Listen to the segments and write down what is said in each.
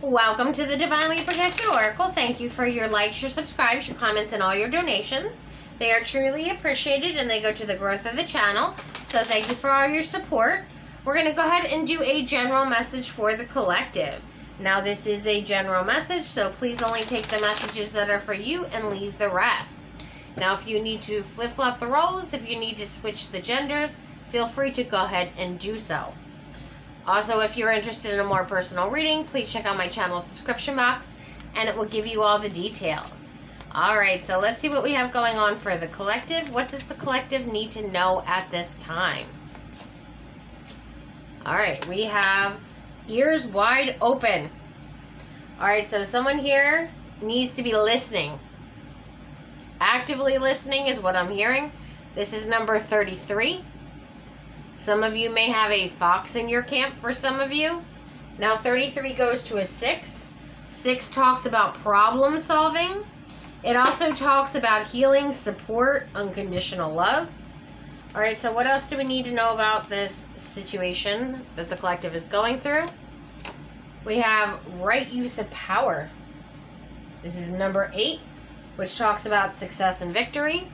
Welcome to the Divinely Protected Oracle. Thank you for your likes, your subscribes, your comments, and all your donations. They are truly appreciated and they go to the growth of the channel. So thank you for all your support. We're going to go ahead and do a general message for the collective. Now this is a general message, so please only take the messages that are for you and leave the rest. Now if you need to flip-flop the roles, if you need to switch the genders, feel free to go ahead and do so. Also, if you're interested in a more personal reading, please check out my channel's description box and it will give you all the details. Alright, so let's see what we have going on for the collective. What does the collective need to know at this time? Alright, we have ears wide open. Alright, so someone here needs to be listening. Actively listening is what I'm hearing. This is number 33. Some of you may have a fox in your camp for some of you. Now 33 goes to a 6. 6 talks about problem solving. It also talks about healing, support, unconditional love. Alright, so what else do we need to know about this situation that the collective is going through? We have right use of power. This is number 8, which talks about success and victory.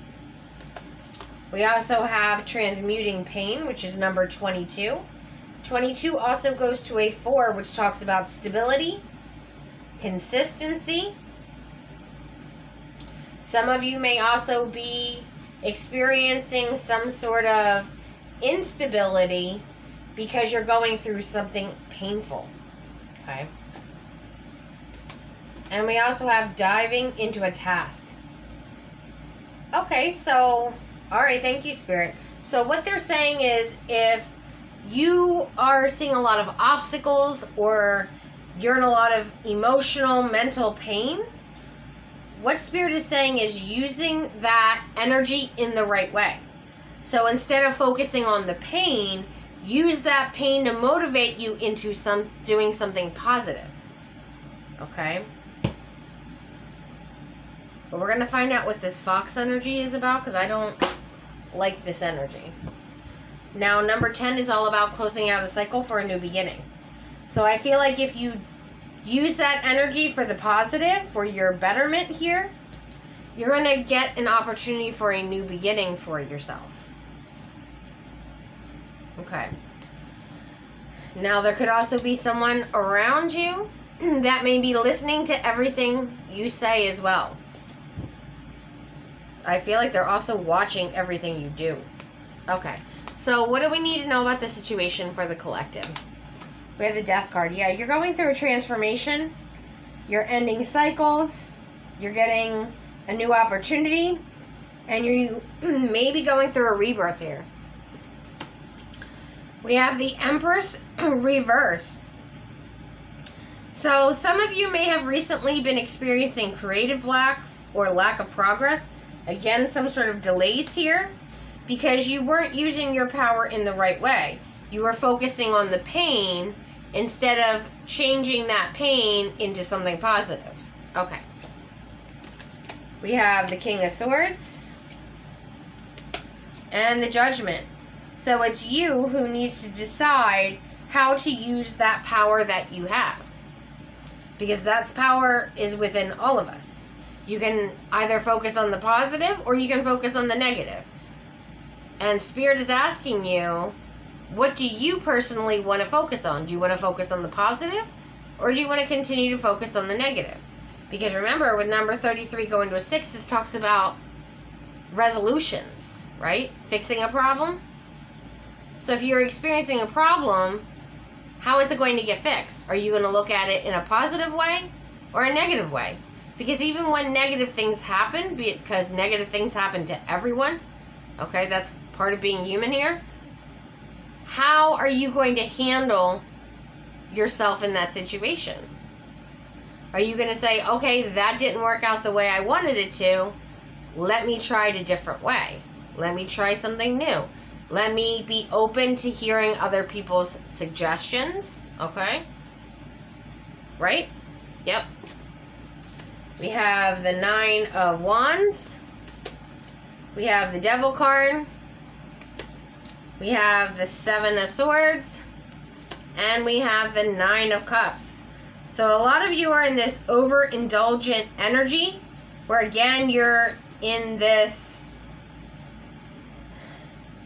We also have transmuting pain, which is number 22. 22 also goes to a 4, which talks about stability, consistency. Some of you may also be experiencing some sort of instability because you're going through something painful. Okay. And we also have diving into a task. Okay, so alright, thank you, Spirit. So what they're saying is if you are seeing a lot of obstacles or you're in a lot of emotional, mental pain, what Spirit is saying is using that energy in the right way. So instead of focusing on the pain, use that pain to motivate you into doing something positive. Okay? But we're going to find out what this fox energy is about because I don't like this energy. Now, number 10 is all about closing out a cycle for a new beginning. So I feel like if you use that energy for the positive, for your betterment here, you're going to get an opportunity for a new beginning for yourself. Okay. Now, there could also be someone around you that may be listening to everything you say as well. I feel like they're also watching everything you do. Okay. So what do we need to know about the situation for the collective? We have the Death card. Yeah, you're going through a transformation. You're ending cycles. You're getting a new opportunity. And you may be going through a rebirth here. We have the Empress reverse. So some of you may have recently been experiencing creative blocks or lack of progress. Again, some sort of delays here because you weren't using your power in the right way. You were focusing on the pain instead of changing that pain into something positive. Okay. We have the King of Swords and the Judgment. So it's you who needs to decide how to use that power that you have. Because that power is within all of us. You can either focus on the positive or you can focus on the negative. And Spirit is asking you, what do you personally want to focus on? Do you want to focus on the positive or do you want to continue to focus on the negative? Because remember, with number 33 going to a 6, this talks about resolutions, right? Fixing a problem. So if you're experiencing a problem, how is it going to get fixed? Are you going to look at it in a positive way or a negative way? Because even when negative things happen, because negative things happen to everyone, okay, that's part of being human here, how are you going to handle yourself in that situation? Are you going to say, okay, that didn't work out the way I wanted it to, let me try it a different way. Let me try something new. Let me be open to hearing other people's suggestions, okay? Right? Yep. We have the 9 of Wands. We have the Devil card. We have the 7 of Swords. And we have the 9 of Cups. So a lot of you are in this overindulgent energy where, again, you're in this,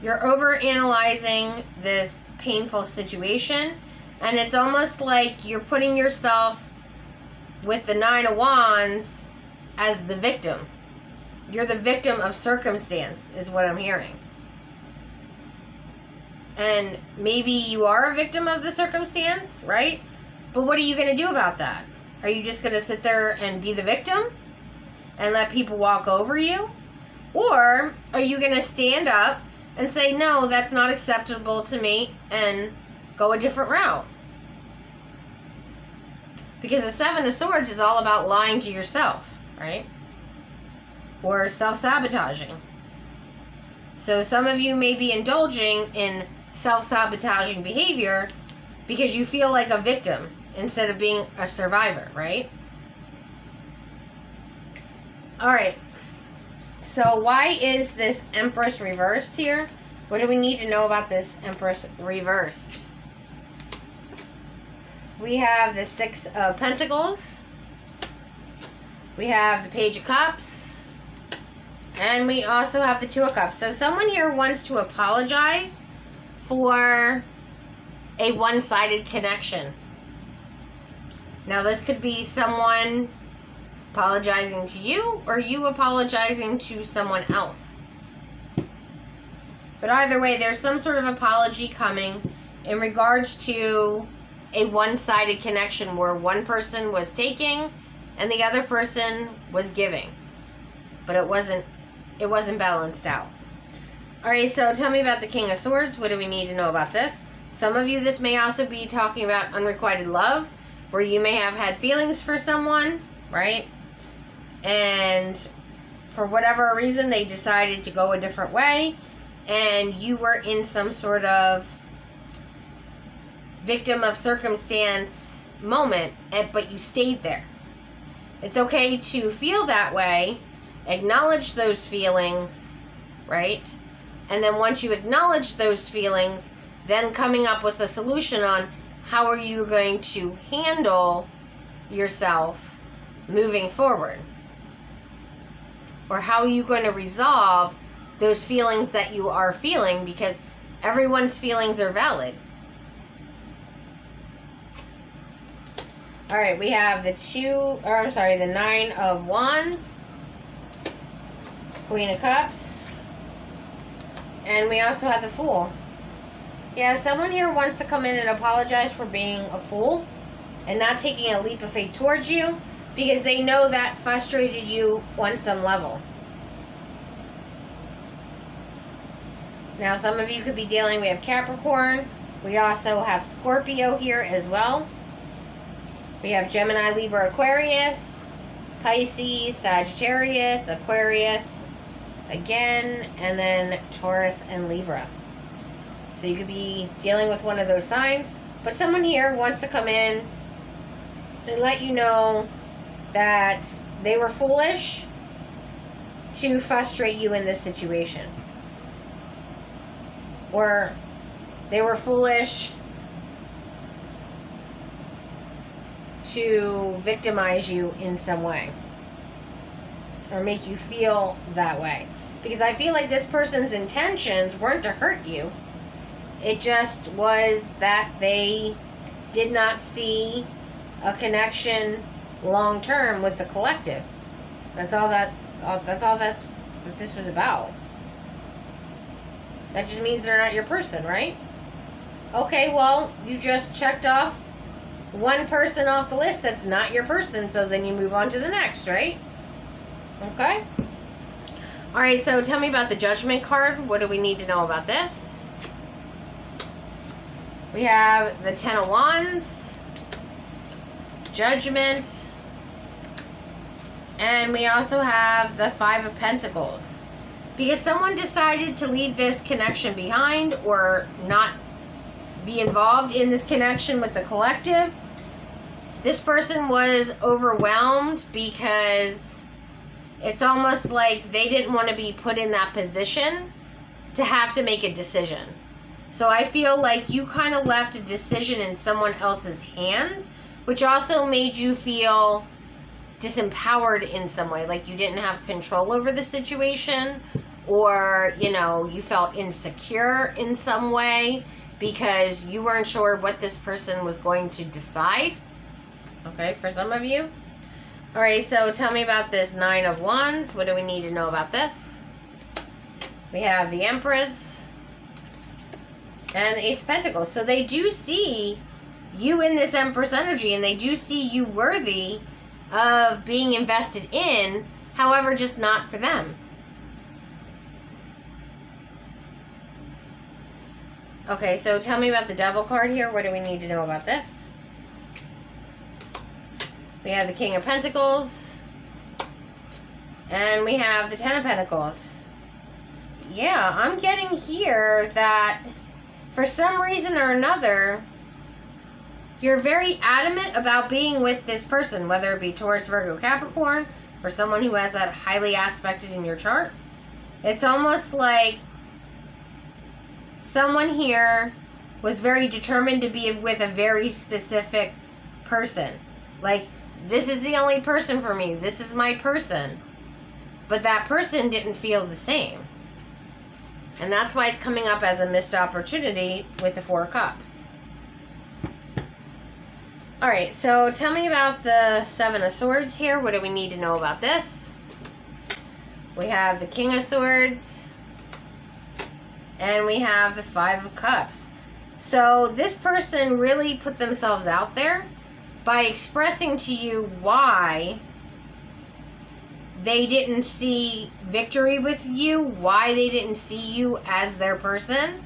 you're overanalyzing this painful situation, and it's almost like you're putting yourself with the Nine of Wands as the victim. You're the victim of circumstance, is what I'm hearing. And maybe you are a victim of the circumstance, right? But what are you going to do about that? Are you just going to sit there and be the victim and let people walk over you? Or are you going to stand up and say, no, that's not acceptable to me, and go a different route? Because the Seven of Swords is all about lying to yourself, right? Or self-sabotaging. So some of you may be indulging in self-sabotaging behavior because you feel like a victim instead of being a survivor, right? All right. So why is this Empress reversed here? What do we need to know about this Empress reversed? We have the Six of Pentacles. We have the Page of Cups. And we also have the Two of Cups. So someone here wants to apologize for a one-sided connection. Now this could be someone apologizing to you, or you apologizing to someone else. But either way, there's some sort of apology coming in regards to a one-sided connection where one person was taking and the other person was giving. But it wasn't balanced out. Alright, so tell me about the King of Swords. What do we need to know about this? Some of you, this may also be talking about unrequited love, where you may have had feelings for someone, right? And for whatever reason, they decided to go a different way, and you were in some sort of victim of circumstance moment, but you stayed there. It's okay to feel that way, acknowledge those feelings, right? And then once you acknowledge those feelings, then coming up with a solution on how are you going to handle yourself moving forward. Or how are you going to resolve those feelings that you are feeling, because everyone's feelings are valid. Alright, we have the Nine of Wands, Queen of Cups, and we also have the Fool. Yeah, someone here wants to come in and apologize for being a fool and not taking a leap of faith towards you, because they know that frustrated you on some level. Now, some of you could be dealing, we have Capricorn. We also have Scorpio here as well. We have Gemini, Libra, Aquarius, Pisces, Sagittarius, Aquarius, again, and then Taurus and Libra. So you could be dealing with one of those signs. But someone here wants to come in and let you know that they were foolish to frustrate you in this situation. Or they were foolish to victimize you in some way. Or make you feel that way. Because I feel like this person's intentions weren't to hurt you. It just was that they did not see a connection long term with the collective. That's all that this was about. That just means they're not your person, right? Okay, well, you just checked off one person off the list that's not your person, so then you move on to the next, right? Okay? Alright, so tell me about the Judgment card. What do we need to know about this? We have the Ten of Wands, Judgment, and we also have the Five of Pentacles. Because someone decided to leave this connection behind or not be involved in this connection with the collective. This person was overwhelmed because it's almost like they didn't want to be put in that position to have to make a decision. So I feel like you kind of left a decision in someone else's hands, which also made you feel disempowered in some way, like you didn't have control over the situation, or, you know, you felt insecure in some way because you weren't sure what this person was going to decide. Okay, for some of you. All right, so tell me about this Nine of Wands. What do we need to know about this? We have the Empress and the Ace of Pentacles. So they do see you in this Empress energy, and they do see you worthy of being invested in, however, just not for them. Okay, so tell me about the Devil card here. What do we need to know about this? We have the King of Pentacles. And we have the Ten of Pentacles. Yeah, I'm getting here that for some reason or another, you're very adamant about being with this person, whether it be Taurus, Virgo, Capricorn, or someone who has that highly aspected in your chart. It's almost like someone here was very determined to be with a very specific person. Like, this is the only person for me. This is my person. But that person didn't feel the same. And that's why it's coming up as a missed opportunity with the Four of Cups. Alright, so tell me about the Seven of Swords here. What do we need to know about this? We have the King of Swords. And we have the Five of Cups. So this person really put themselves out there by expressing to you why they didn't see victory with you, why they didn't see you as their person.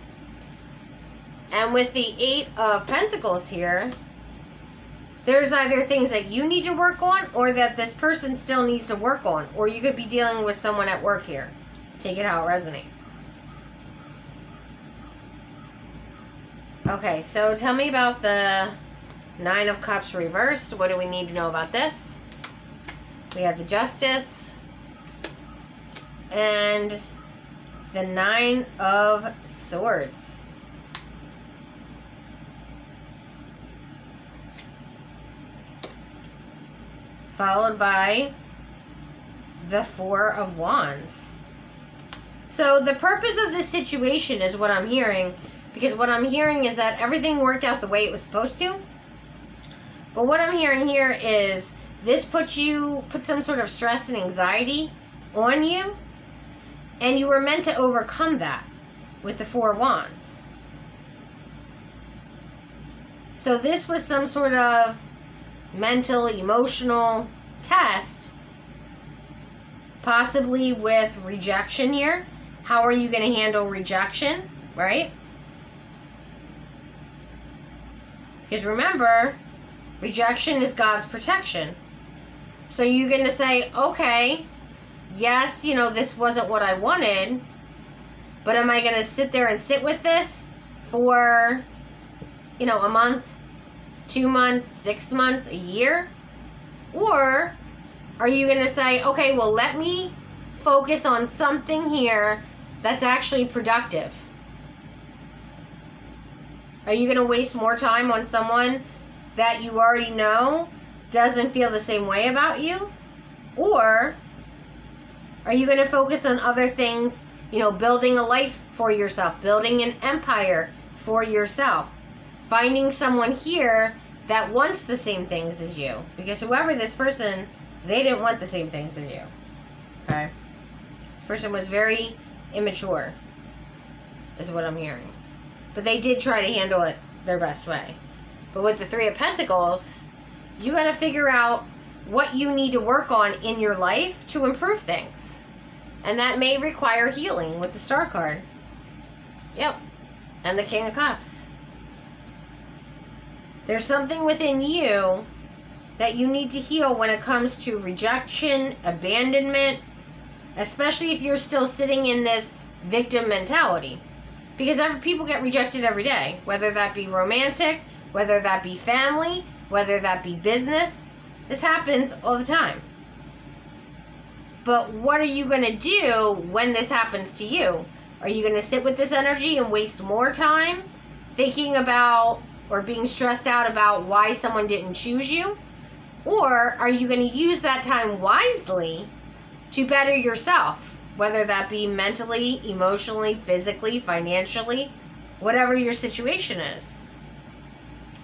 And with the Eight of Pentacles here, there's either things that you need to work on or that this person still needs to work on. Or you could be dealing with someone at work here. Take it how it resonates. Okay, so tell me about the Nine of Cups reversed. What do we need to know about this? We have the Justice and the Nine of Swords. Followed by the Four of Wands. So the purpose of this situation is what I'm hearing, because what I'm hearing is that everything worked out the way it was supposed to. But what I'm hearing here is this put some sort of stress and anxiety on you, and you were meant to overcome that with the Four of Wands. So this was some sort of mental, emotional test, possibly with rejection here. How are you going to handle rejection, right? Because remember, rejection is God's protection. So you're going to say, okay, yes, you know, this wasn't what I wanted, but am I going to sit there and sit with this for, you know, a month, 2 months, 6 months, a year? Or are you going to say, okay, well, let me focus on something here that's actually productive? Are you going to waste more time on someone that you already know doesn't feel the same way about you? Or are you going to focus on other things, you know, building a life for yourself, building an empire for yourself, finding someone here that wants the same things as you? Because whoever this person, they didn't want the same things as you. Okay? This person was very immature, is what I'm hearing. But they did try to handle it their best way. But with the Three of Pentacles, you got to figure out what you need to work on in your life to improve things. And that may require healing with the Star card. Yep. And the King of Cups. There's something within you that you need to heal when it comes to rejection, abandonment, especially if you're still sitting in this victim mentality. Because people get rejected every day, whether that be romantic, whether that be family, whether that be business. This happens all the time. But what are you going to do when this happens to you? Are you going to sit with this energy and waste more time thinking about or being stressed out about why someone didn't choose you? Or are you going to use that time wisely to better yourself, whether that be mentally, emotionally, physically, financially, whatever your situation is?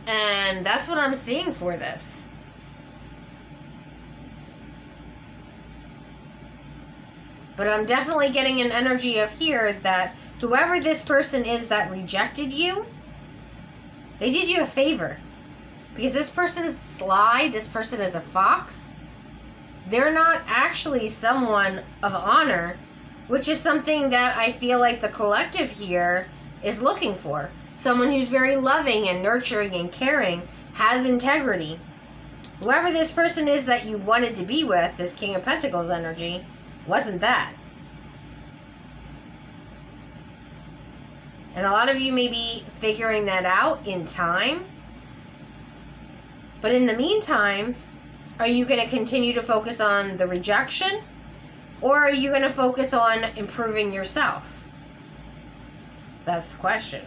And that's what I'm seeing for this. But I'm definitely getting an energy of here that whoever this person is that rejected you, they did you a favor. Because this person's sly, this person is a fox. They're not actually someone of honor, which is something that I feel like the collective here is looking for. Someone who's very loving and nurturing and caring, has integrity. Whoever this person is that you wanted to be with, this King of Pentacles energy, wasn't that. And a lot of you may be figuring that out in time. But in the meantime, are you going to continue to focus on the rejection? Or are you going to focus on improving yourself? That's the question.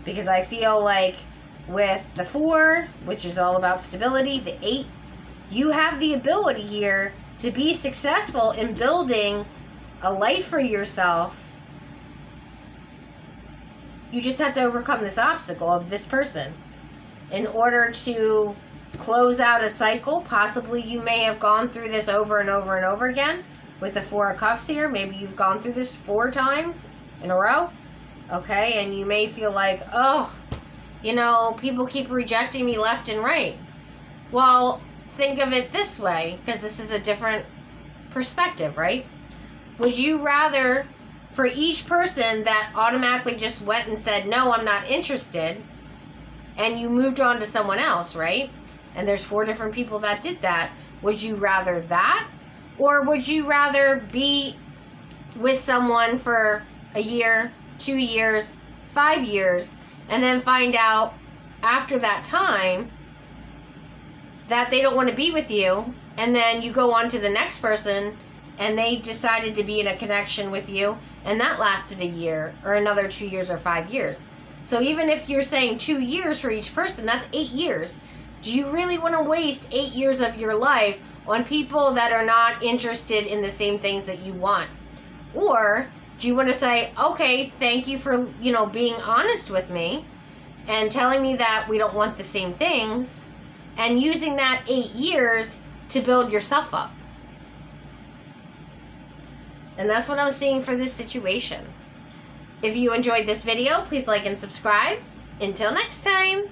Because I feel like with the 4, which is all about stability, the 8, you have the ability here to be successful in building a life for yourself. You just have to overcome this obstacle of this person in order to close out a cycle. Possibly you may have gone through this over and over and over again with the 4 of Cups here. Maybe you've gone through this 4 times in a row. Okay, and you may feel like, oh, you know, people keep rejecting me left and right. Well, think of it this way, because this is a different perspective, right? Would you rather, for each person that automatically just went and said, no, I'm not interested, and you moved on to someone else, right? And there's 4 different people that did that. Would you rather that? Or would you rather be with someone for a year, 2 years, 5 years, and then find out after that time that they don't want to be with you, and then you go on to the next person and they decided to be in a connection with you, and that lasted a year or another 2 years or 5 years? So even if you're saying 2 years for each person, that's 8 years. Do you really want to waste 8 years of your life on people that are not interested in the same things that you want? Or do you want to say, okay, thank you for, being honest with me and telling me that we don't want the same things, and using that 8 years to build yourself up? And that's what I'm seeing for this situation. If you enjoyed this video, please like and subscribe. Until next time.